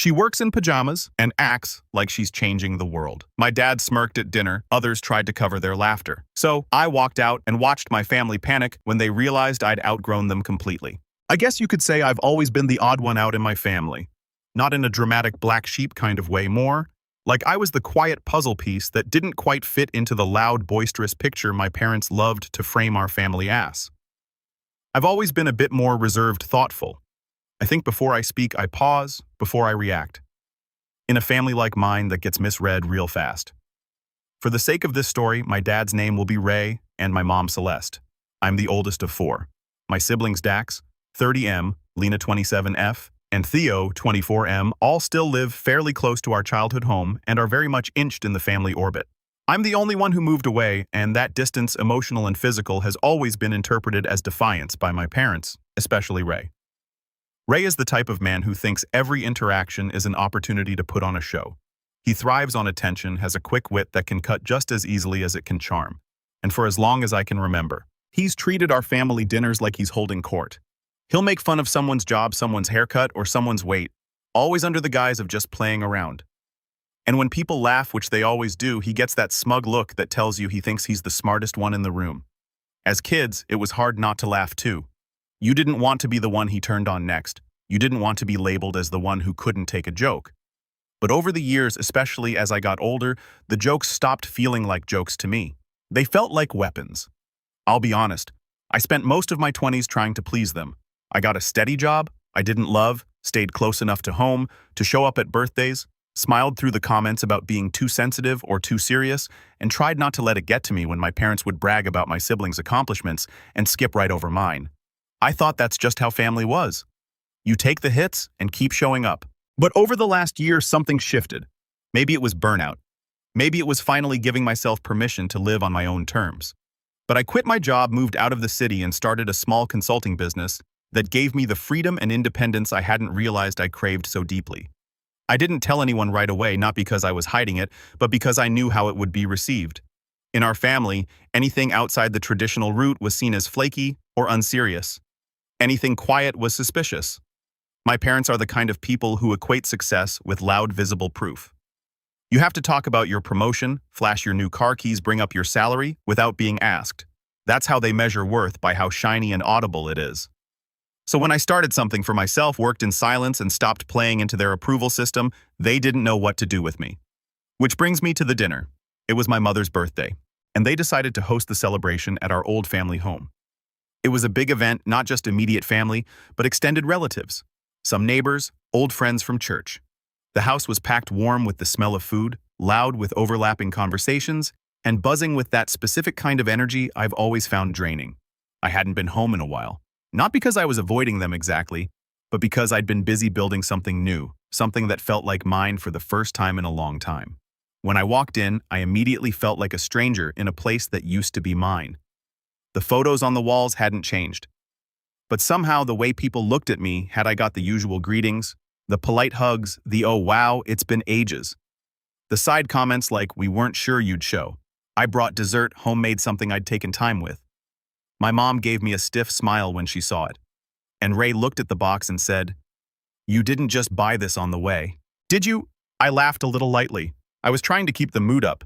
She works in pajamas and acts like she's changing the world. My dad smirked at dinner, others tried to cover their laughter. So I walked out and watched my family panic when they realized I'd outgrown them completely. I guess you could say I've always been the odd one out in my family. Not in a dramatic black sheep kind of way, more like I was the quiet puzzle piece that didn't quite fit into the loud, boisterous picture my parents loved to frame our family as. I've always been a bit more reserved, thoughtful. I think before I speak, I pause, before I react. In a family like mine that gets misread real fast. For the sake of this story, my dad's name will be Ray and my mom Celeste. I'm the oldest of four. My siblings Dax, 30M, Lena 27F, and Theo, 24M, all still live fairly close to our childhood home and are very much inched in the family orbit. I'm the only one who moved away, and that distance, emotional and physical, has always been interpreted as defiance by my parents, especially Ray. Ray is the type of man who thinks every interaction is an opportunity to put on a show. He thrives on attention, has a quick wit that can cut just as easily as it can charm. And for as long as I can remember, he's treated our family dinners like he's holding court. He'll make fun of someone's job, someone's haircut, or someone's weight, always under the guise of just playing around. And when people laugh, which they always do, he gets that smug look that tells you he thinks he's the smartest one in the room. As kids, it was hard not to laugh too. You didn't want to be the one he turned on next. You didn't want to be labeled as the one who couldn't take a joke. But over the years, especially as I got older, the jokes stopped feeling like jokes to me. They felt like weapons. I'll be honest, I spent most of my 20s trying to please them. I got a steady job I didn't love, stayed close enough to home to show up at birthdays, smiled through the comments about being too sensitive or too serious, and tried not to let it get to me when my parents would brag about my siblings' accomplishments and skip right over mine. I thought that's just how family was. You take the hits and keep showing up. But over the last year, something shifted. Maybe it was burnout. Maybe it was finally giving myself permission to live on my own terms. But I quit my job, moved out of the city, and started a small consulting business that gave me the freedom and independence I hadn't realized I craved so deeply. I didn't tell anyone right away, not because I was hiding it, but because I knew how it would be received. In our family, anything outside the traditional route was seen as flaky or unserious. Anything quiet was suspicious. My parents are the kind of people who equate success with loud, visible proof. You have to talk about your promotion, flash your new car keys, bring up your salary without being asked. That's how they measure worth, by how shiny and audible it is. So when I started something for myself, worked in silence, and stopped playing into their approval system, they didn't know what to do with me. Which brings me to the dinner. It was my mother's birthday, and they decided to host the celebration at our old family home. It was a big event, not just immediate family, but extended relatives. Some neighbors, old friends from church. The house was packed warm with the smell of food, loud with overlapping conversations, and buzzing with that specific kind of energy I've always found draining. I hadn't been home in a while. Not because I was avoiding them exactly, but because I'd been busy building something new, something that felt like mine for the first time in a long time. When I walked in, I immediately felt like a stranger in a place that used to be mine. The photos on the walls hadn't changed. But somehow the way people looked at me, had I got the usual greetings, the polite hugs, the "oh wow, it's been ages." The side comments like, "we weren't sure you'd show." I brought dessert, homemade, something I'd taken time with. My mom gave me a stiff smile when she saw it. And Ray looked at the box and said, "You didn't just buy this on the way, did you?" I laughed a little lightly. I was trying to keep the mood up.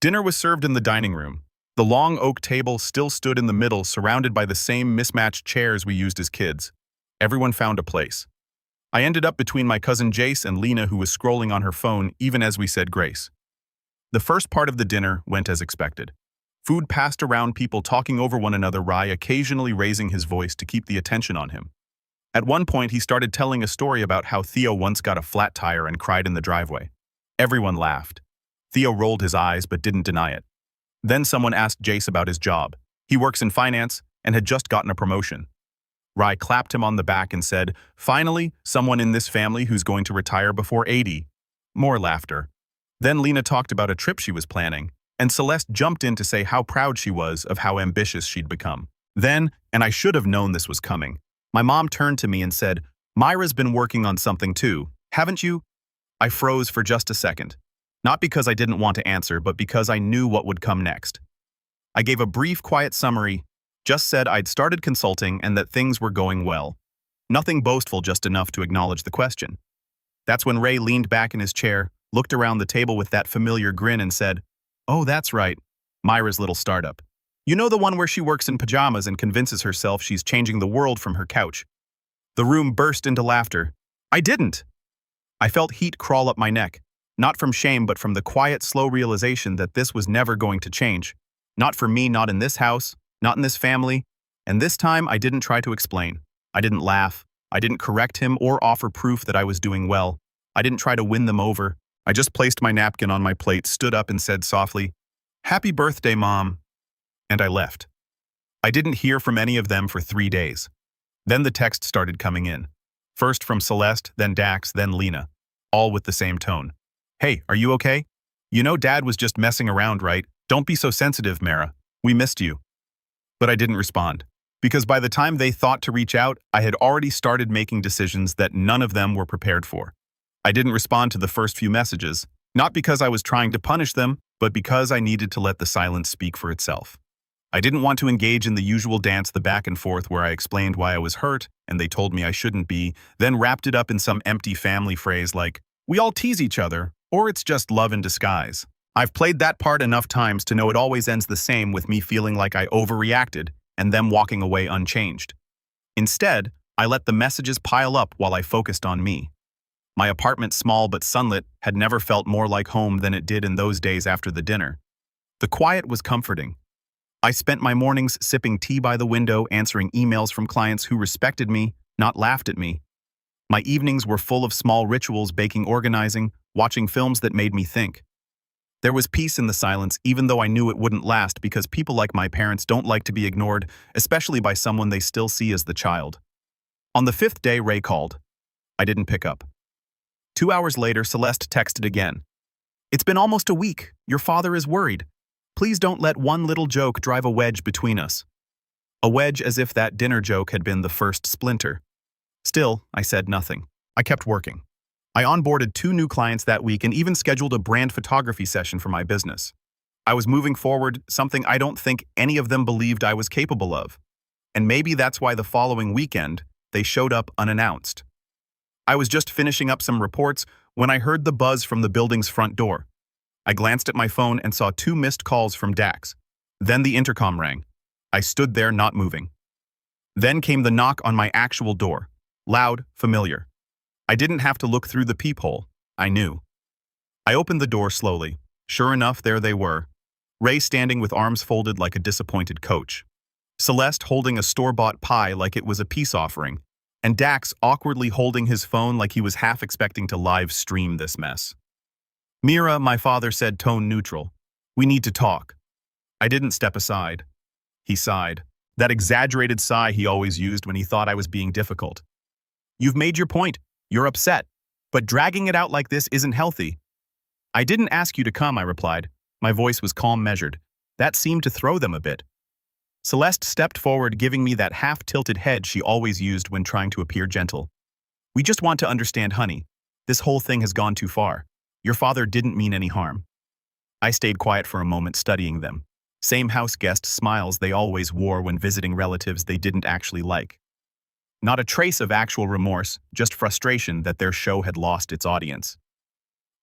Dinner was served in the dining room. The long oak table still stood in the middle, surrounded by the same mismatched chairs we used as kids. Everyone found a place. I ended up between my cousin Jace and Lena, who was scrolling on her phone even as we said grace. The first part of the dinner went as expected. Food passed around, people talking over one another, Rai occasionally raising his voice to keep the attention on him. At one point, he started telling a story about how Theo once got a flat tire and cried in the driveway. Everyone laughed. Theo rolled his eyes but didn't deny it. Then someone asked Jace about his job. He works in finance and had just gotten a promotion. Rai clapped him on the back and said, "Finally, someone in this family who's going to retire before 80. More laughter. Then Lena talked about a trip she was planning, and Celeste jumped in to say how proud she was of how ambitious she'd become. Then, and I should have known this was coming, my mom turned to me and said, "Myra's been working on something too, haven't you?" I froze for just a second. Not because I didn't want to answer, but because I knew what would come next. I gave a brief, quiet summary, just said I'd started consulting and that things were going well. Nothing boastful, just enough to acknowledge the question. That's when Ray leaned back in his chair, looked around the table with that familiar grin and said, "Oh, that's right. Myra's little startup. You know, the one where she works in pajamas and convinces herself she's changing the world from her couch." The room burst into laughter. I didn't. I felt heat crawl up my neck, not from shame but from the quiet, slow realization that this was never going to change. Not for me, not in this house, not in this family. And this time I didn't try to explain. I didn't laugh. I didn't correct him or offer proof that I was doing well. I didn't try to win them over. I just placed my napkin on my plate, stood up and said softly, "Happy birthday, Mom." And I left. I didn't hear from any of them for 3 days. Then the text started coming in. First from Celeste, then Dax, then Lena. All with the same tone. "Hey, are you okay? You know Dad was just messing around, right? Don't be so sensitive, Mara. We missed you." But I didn't respond. Because by the time they thought to reach out, I had already started making decisions that none of them were prepared for. I didn't respond to the first few messages, not because I was trying to punish them, but because I needed to let the silence speak for itself. I didn't want to engage in the usual dance, the back and forth where I explained why I was hurt and they told me I shouldn't be, then wrapped it up in some empty family phrase like, "We all tease each other," or "It's just love in disguise." I've played that part enough times to know it always ends the same, with me feeling like I overreacted and them walking away unchanged. Instead, I let the messages pile up while I focused on me. My apartment, small but sunlit, had never felt more like home than it did in those days after the dinner. The quiet was comforting. I spent my mornings sipping tea by the window, answering emails from clients who respected me, not laughed at me. My evenings were full of small rituals, baking, organizing, watching films that made me think. There was peace in the silence, even though I knew it wouldn't last, because people like my parents don't like to be ignored, especially by someone they still see as the child. On the 5th day, Ray called. I didn't pick up. 2 hours later, Celeste texted again. "It's been almost a week. Your father is worried. Please don't let one little joke drive a wedge between us." A wedge, as if that dinner joke had been the first splinter. Still, I said nothing. I kept working. I onboarded 2 new clients that week and even scheduled a brand photography session for my business. I was moving forward, something I don't think any of them believed I was capable of. And maybe that's why the following weekend, they showed up unannounced. I was just finishing up some reports when I heard the buzz from the building's front door. I glanced at my phone and saw 2 missed calls from Dax. Then the intercom rang. I stood there, not moving. Then came the knock on my actual door. Loud, familiar. I didn't have to look through the peephole. I knew. I opened the door slowly. Sure enough, there they were. Ray standing with arms folded like a disappointed coach. Celeste holding a store-bought pie like it was a peace offering. And Dax awkwardly holding his phone like he was half expecting to live stream this mess. "Mira," my father said, tone neutral. "We need to talk." I didn't step aside. He sighed. That exaggerated sigh he always used when he thought I was being difficult. "You've made your point. You're upset. But dragging it out like this isn't healthy." "I didn't ask you to come," I replied. My voice was calm, measured. That seemed to throw them a bit. Celeste stepped forward, giving me that half-tilted head she always used when trying to appear gentle. "We just want to understand, honey. This whole thing has gone too far. Your father didn't mean any harm." I stayed quiet for a moment, studying them. Same house guest smiles they always wore when visiting relatives they didn't actually like. Not a trace of actual remorse, just frustration that their show had lost its audience.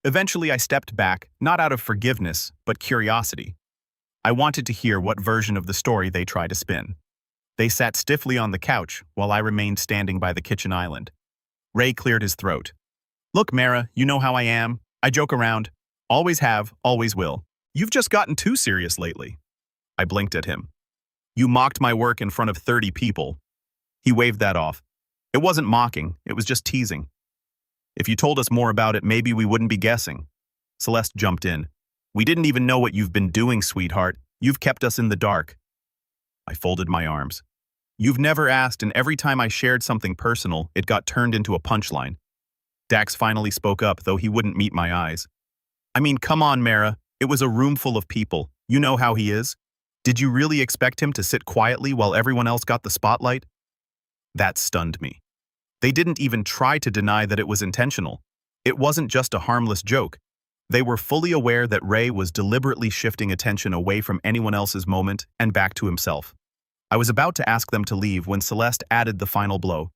Eventually I stepped back, not out of forgiveness, but curiosity. I wanted to hear what version of the story they tried to spin. They sat stiffly on the couch while I remained standing by the kitchen island. Ray cleared his throat. "Look, Mara, you know how I am. I joke around. Always have, always will. You've just gotten too serious lately." I blinked at him. "You mocked my work in front of 30 people. He waved that off. "It wasn't mocking, it was just teasing. If you told us more about it, maybe we wouldn't be guessing." Celeste jumped in. "We didn't even know what you've been doing, sweetheart. You've kept us in the dark." I folded my arms. "You've never asked, and every time I shared something personal, it got turned into a punchline." Dax finally spoke up, though he wouldn't meet my eyes. "I mean, come on, Mara. It was a room full of people. You know how he is. Did you really expect him to sit quietly while everyone else got the spotlight?" That stunned me. They didn't even try to deny that it was intentional. It wasn't just a harmless joke. They were fully aware that Ray was deliberately shifting attention away from anyone else's moment and back to himself. I was about to ask them to leave when Celeste added the final blow.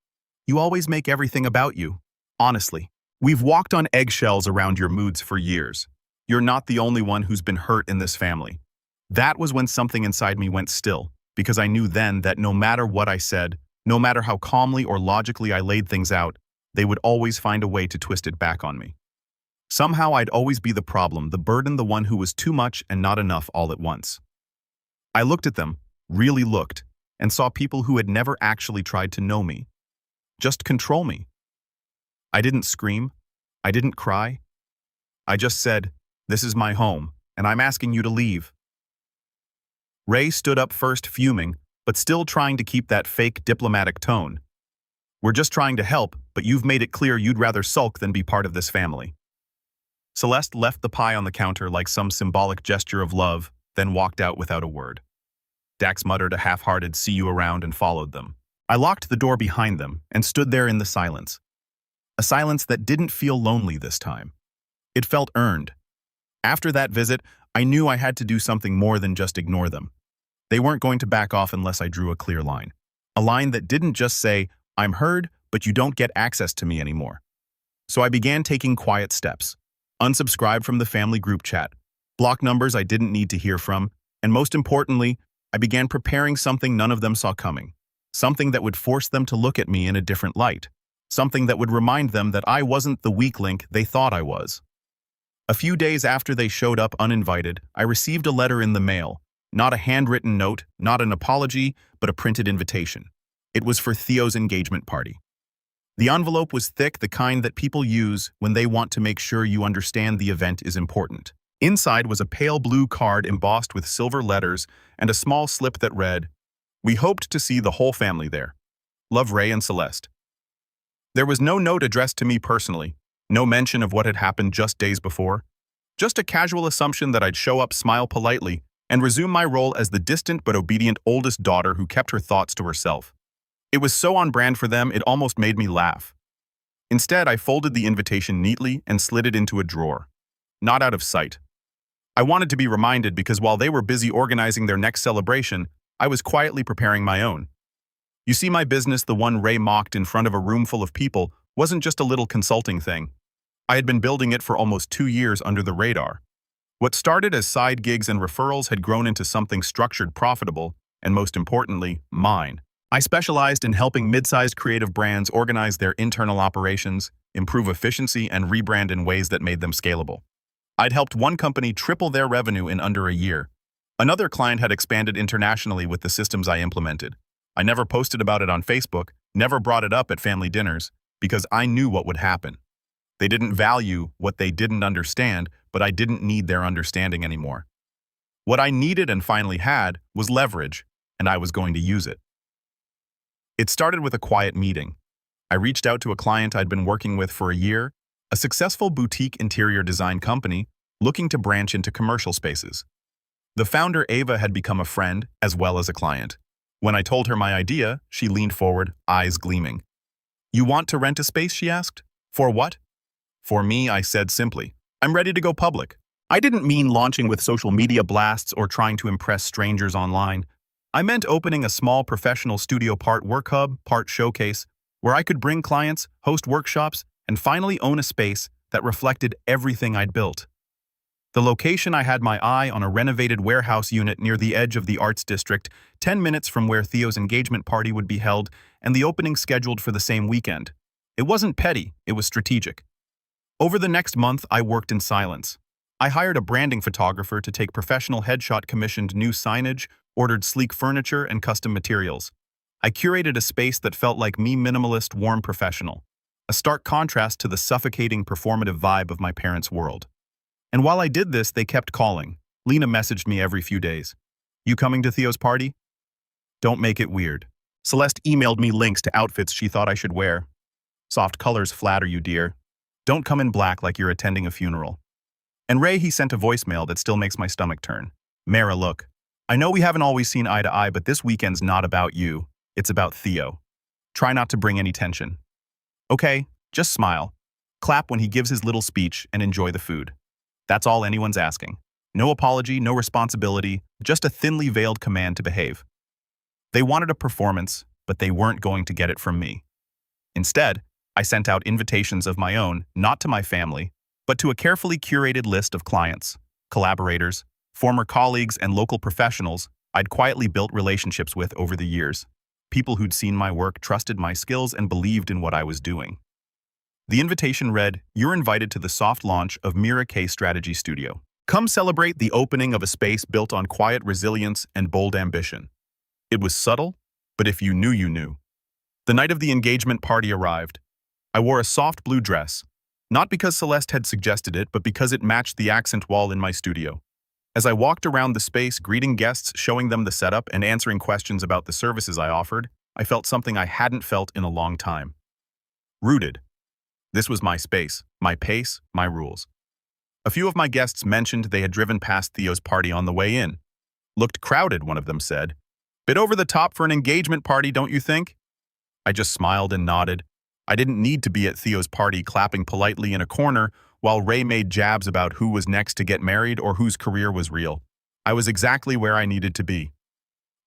"You always make everything about you. Honestly, We've walked on eggshells around your moods for years. You're not the only one who's been hurt in this family. That was when something inside me went still, because I knew then that no matter what I said, no matter how calmly or logically I laid things out, they would always find a way to twist it back on me. Somehow I'd always be the problem, the burden, the one who was too much and not enough all at once. I looked at them, really looked, and saw people who had never actually tried to know me, just control me. I didn't scream. I didn't cry. I just said, "This is my home, and I'm asking you to leave." Ray stood up first, fuming, but still trying to keep that fake diplomatic tone. "We're just trying to help, but you've made it clear you'd rather sulk than be part of this family." Celeste left the pie on the counter like some symbolic gesture of love, then walked out without a word. Dax muttered a half-hearted "see you around" and followed them. I locked the door behind them and stood there in the silence. A silence that didn't feel lonely this time. It felt earned. After that visit, I knew I had to do something more than just ignore them. They weren't going to back off unless I drew a clear line. A line that didn't just say, "I'm heard, but you don't get access to me anymore." So I began taking quiet steps. Unsubscribed from the family group chat, block numbers I didn't need to hear from, and most importantly, I began preparing something none of them saw coming. Something that would force them to look at me in a different light. Something that would remind them that I wasn't the weak link they thought I was. A few days after they showed up uninvited, I received a letter in the mail. Not a handwritten note, not an apology, but a printed invitation. It was for Theo's engagement party. The envelope was thick, the kind that people use when they want to make sure you understand the event is important. Inside was a pale blue card embossed with silver letters and a small slip that read, "We hoped to see the whole family there. Love, Ray and Celeste." There was no note addressed to me personally, no mention of what had happened just days before, just a casual assumption that I'd show up, smile politely, and resume my role as the distant but obedient oldest daughter who kept her thoughts to herself. It was so on brand for them, it almost made me laugh. Instead, I folded the invitation neatly and slid it into a drawer. Not out of sight. I wanted to be reminded because while they were busy organizing their next celebration, I was quietly preparing my own. You see, my business, the one Ray mocked in front of a room full of people, wasn't just a little consulting thing. I had been building it for almost 2 years under the radar. What started as side gigs and referrals had grown into something structured, profitable, and most importantly, mine. I specialized in helping mid-sized creative brands organize their internal operations, improve efficiency, and rebrand in ways that made them scalable. I'd helped one company triple their revenue in under a year. Another client had expanded internationally with the systems I implemented. I never posted about it on Facebook, never brought it up at family dinners, because I knew what would happen. They didn't value what they didn't understand, but I didn't need their understanding anymore. What I needed and finally had was leverage, and I was going to use it. It started with a quiet meeting. I reached out to a client I'd been working with for a year, a successful boutique interior design company looking to branch into commercial spaces. The founder, Ava, had become a friend as well as a client. When I told her my idea, she leaned forward, eyes gleaming. "You want to rent a space?" she asked. "For what?" "For me," I said simply. "I'm ready to go public." I didn't mean launching with social media blasts or trying to impress strangers online. I meant opening a small professional studio, part work hub, part showcase, where I could bring clients, host workshops, and finally own a space that reflected everything I'd built. The location, I had my eye on a renovated warehouse unit near the edge of the Arts District, 10 minutes from where Theo's engagement party would be held, and the opening scheduled for the same weekend. It wasn't petty, it was strategic. Over the next month, I worked in silence. I hired a branding photographer to take professional headshot, commissioned new signage, ordered sleek furniture and custom materials. I curated a space that felt like me, minimalist, warm, professional. A stark contrast to the suffocating, performative vibe of my parents' world. And while I did this, they kept calling. Lena messaged me every few days. "You coming to Theo's party?" "Don't make it weird." Celeste emailed me links to outfits she thought I should wear. "Soft colors flatter you, dear. Don't come in black like you're attending a funeral." And Ray, he sent a voicemail that still makes my stomach turn. "Mara, look. I know we haven't always seen eye to eye, but this weekend's not about you. It's about Theo. Try not to bring any tension. Okay, just smile. Clap when he gives his little speech and enjoy the food. That's all anyone's asking. No apology, no responsibility, just a thinly veiled command to behave." They wanted a performance, but they weren't going to get it from me. Instead, I sent out invitations of my own, not to my family, but to a carefully curated list of clients, collaborators, former colleagues, and local professionals I'd quietly built relationships with over the years. People who'd seen my work, trusted my skills, and believed in what I was doing. The invitation read, "You're invited to the soft launch of Mira K Strategy Studio. Come celebrate the opening of a space built on quiet resilience and bold ambition." It was subtle, but if you knew, you knew. The night of the engagement party arrived. I wore a soft blue dress, not because Celeste had suggested it, but because it matched the accent wall in my studio. As I walked around the space, greeting guests, showing them the setup, and answering questions about the services I offered, I felt something I hadn't felt in a long time. Rooted. This was my space, my pace, my rules. A few of my guests mentioned they had driven past Theo's party on the way in. "Looked crowded," one of them said. "Bit over the top for an engagement party, don't you think?" I just smiled and nodded. I didn't need to be at Theo's party clapping politely in a corner while Ray made jabs about who was next to get married or whose career was real. I was exactly where I needed to be.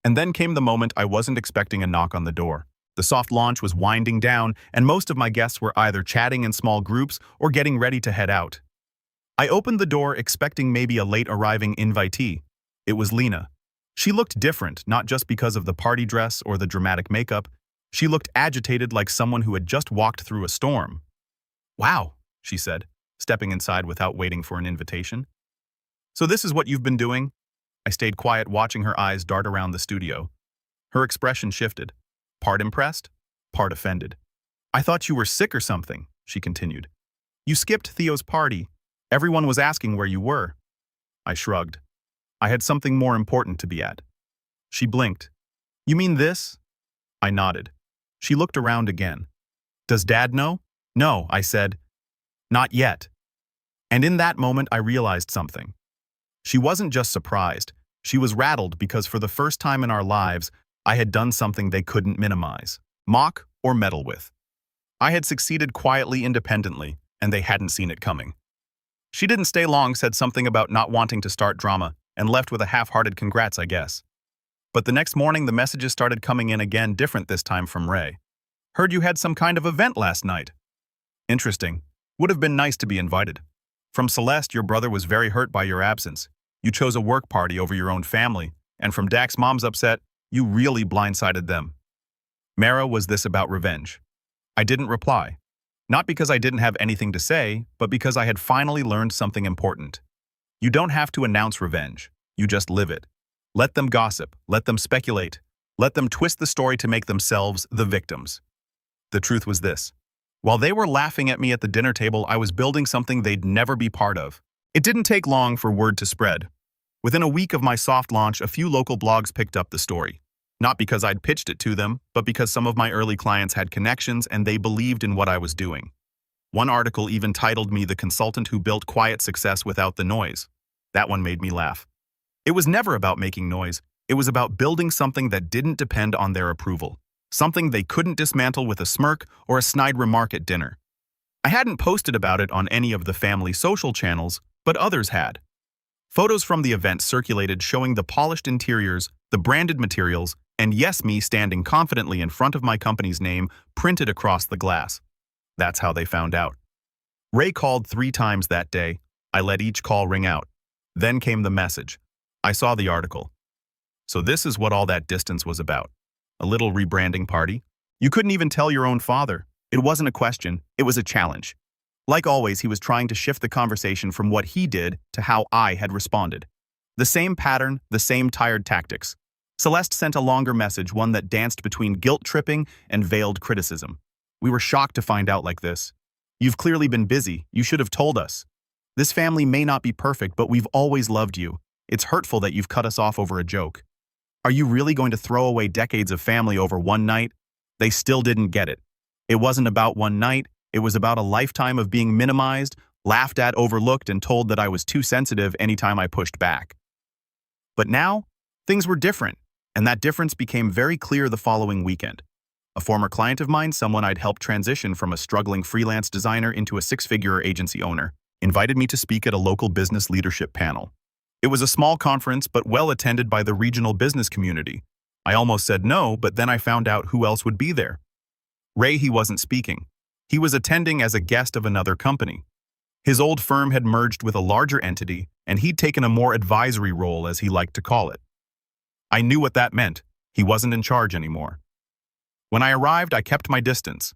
And then came the moment I wasn't expecting a knock on the door. The soft launch was winding down, and most of my guests were either chatting in small groups or getting ready to head out. I opened the door expecting maybe a late-arriving invitee. It was Lena. She looked different, not just because of the party dress or the dramatic makeup. She looked agitated, like someone who had just walked through a storm. "Wow," she said, stepping inside without waiting for an invitation. "So this is what you've been doing?" I stayed quiet, watching her eyes dart around the studio. Her expression shifted. Part impressed, part offended. "I thought you were sick or something," she continued. "You skipped Theo's party. Everyone was asking where you were." I shrugged. I had something more important to be at. She blinked. "You mean this?" I nodded. She looked around again. "Does Dad know?" "No," I said. "Not yet." And in that moment, I realized something. She wasn't just surprised. She was rattled because for the first time in our lives, I had done something they couldn't minimize, mock, or meddle with. I had succeeded quietly, independently, and they hadn't seen it coming. She didn't stay long, said something about not wanting to start drama, and left with a half-hearted congrats, I guess. But the next morning, the messages started coming in again, different this time from Ray. "Heard you had some kind of event last night." "Interesting. Would have been nice to be invited." From Celeste, "Your brother was very hurt by your absence. You chose a work party over your own family. And from Dak's, mom's upset. You really blindsided them." Mara, was this about revenge? I didn't reply. Not because I didn't have anything to say, but because I had finally learned something important. You don't have to announce revenge. You just live it. Let them gossip. Let them speculate. Let them twist the story to make themselves the victims. The truth was this. While they were laughing at me at the dinner table, I was building something they'd never be part of. It didn't take long for word to spread. Within a week of my soft launch, a few local blogs picked up the story. Not because I'd pitched it to them, but because some of my early clients had connections and they believed in what I was doing. One article even titled me "The Consultant Who Built Quiet Success Without the Noise." That one made me laugh. It was never about making noise. It was about building something that didn't depend on their approval. Something they couldn't dismantle with a smirk or a snide remark at dinner. I hadn't posted about it on any of the family social channels, but others had. Photos from the event circulated showing the polished interiors, the branded materials, and yes, me standing confidently in front of my company's name printed across the glass. That's how they found out. Ray called 3 times that day. I let each call ring out. Then came the message. I saw the article. So this is what all that distance was about. A little rebranding party. You couldn't even tell your own father. It wasn't a question, it was a challenge. Like always, he was trying to shift the conversation from what he did to how I had responded. The same pattern, the same tired tactics. Celeste sent a longer message, one that danced between guilt-tripping and veiled criticism. "We were shocked to find out like this. You've clearly been busy. You should have told us. This family may not be perfect, but we've always loved you. It's hurtful that you've cut us off over a joke. Are you really going to throw away decades of family over one night?" They still didn't get it. It wasn't about one night. It was about a lifetime of being minimized, laughed at, overlooked, and told that I was too sensitive anytime I pushed back. But now, things were different, and that difference became very clear the following weekend. A former client of mine, someone I'd helped transition from a struggling freelance designer into a 6-figure agency owner, invited me to speak at a local business leadership panel. It was a small conference, but well attended by the regional business community. I almost said no, but then I found out who else would be there. Ray, he wasn't speaking. He was attending as a guest of another company. His old firm had merged with a larger entity, and he'd taken a more advisory role, as he liked to call it. I knew what that meant. He wasn't in charge anymore. When I arrived, I kept my distance.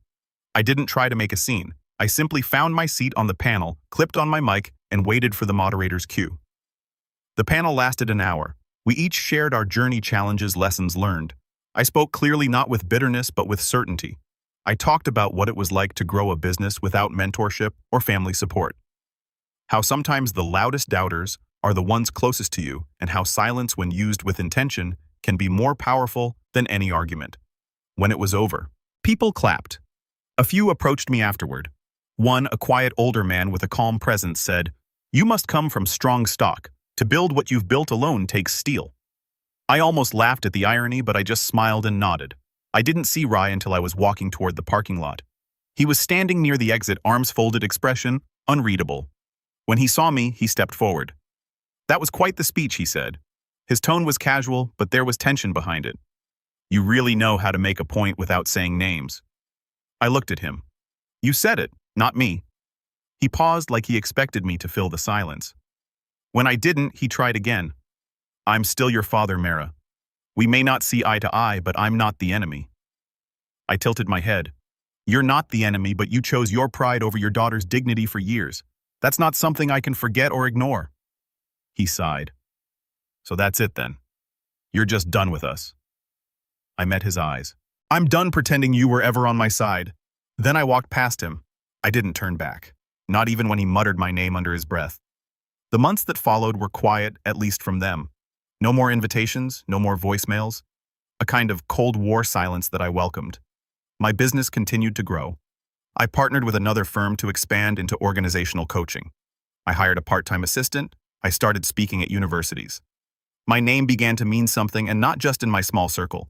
I didn't try to make a scene. I simply found my seat on the panel, clipped on my mic, and waited for the moderator's cue. The panel lasted an hour. We each shared our journey, challenges, lessons learned. I spoke clearly, not with bitterness, but with certainty. I talked about what it was like to grow a business without mentorship or family support. How sometimes the loudest doubters are the ones closest to you, and how silence, when used with intention, can be more powerful than any argument. When it was over, people clapped. A few approached me afterward. One, a quiet older man with a calm presence, said, "You must come from strong stock. To build what you've built alone takes steel." I almost laughed at the irony, but I just smiled and nodded. I didn't see Rai until I was walking toward the parking lot. He was standing near the exit, arms folded, expression unreadable. When he saw me, he stepped forward. "That was quite the speech," he said. His tone was casual, but there was tension behind it. "You really know how to make a point without saying names." I looked at him. "You said it, not me." He paused, like he expected me to fill the silence. When I didn't, he tried again. "I'm still your father, Mara. We may not see eye to eye, but I'm not the enemy." I tilted my head. "You're not the enemy, but you chose your pride over your daughter's dignity for years. That's not something I can forget or ignore." He sighed. "So that's it then. You're just done with us." I met his eyes. "I'm done pretending you were ever on my side." Then I walked past him. I didn't turn back, not even when he muttered my name under his breath. The months that followed were quiet, at least from them. No more invitations, no more voicemails. A kind of Cold War silence that I welcomed. My business continued to grow. I partnered with another firm to expand into organizational coaching. I hired a part-time assistant. I started speaking at universities. My name began to mean something, and not just in my small circle.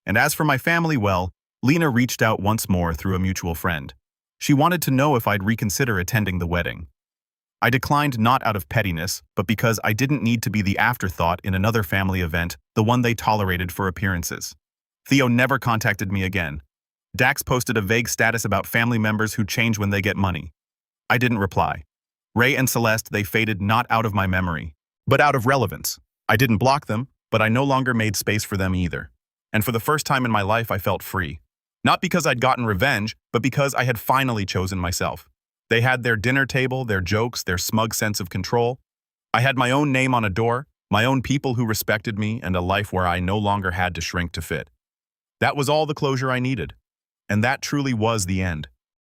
And as for my family, well, Lena reached out once more through a mutual friend. She wanted to know if I'd reconsider attending the wedding. I declined, not out of pettiness, but because I didn't need to be the afterthought in another family event, the one they tolerated for appearances. Theo never contacted me again. Dax posted a vague status about family members who change when they get money. I didn't reply. Ray and Celeste, they faded not out of my memory, but out of relevance. I didn't block them, but I no longer made space for them either. And for the first time in my life, I felt free. Not because I'd gotten revenge, but because I had finally chosen myself. They had their dinner table, their jokes, their smug sense of control. I had my own name on a door, my own people who respected me, and a life where I no longer had to shrink to fit. That was all the closure I needed. And that truly was the end.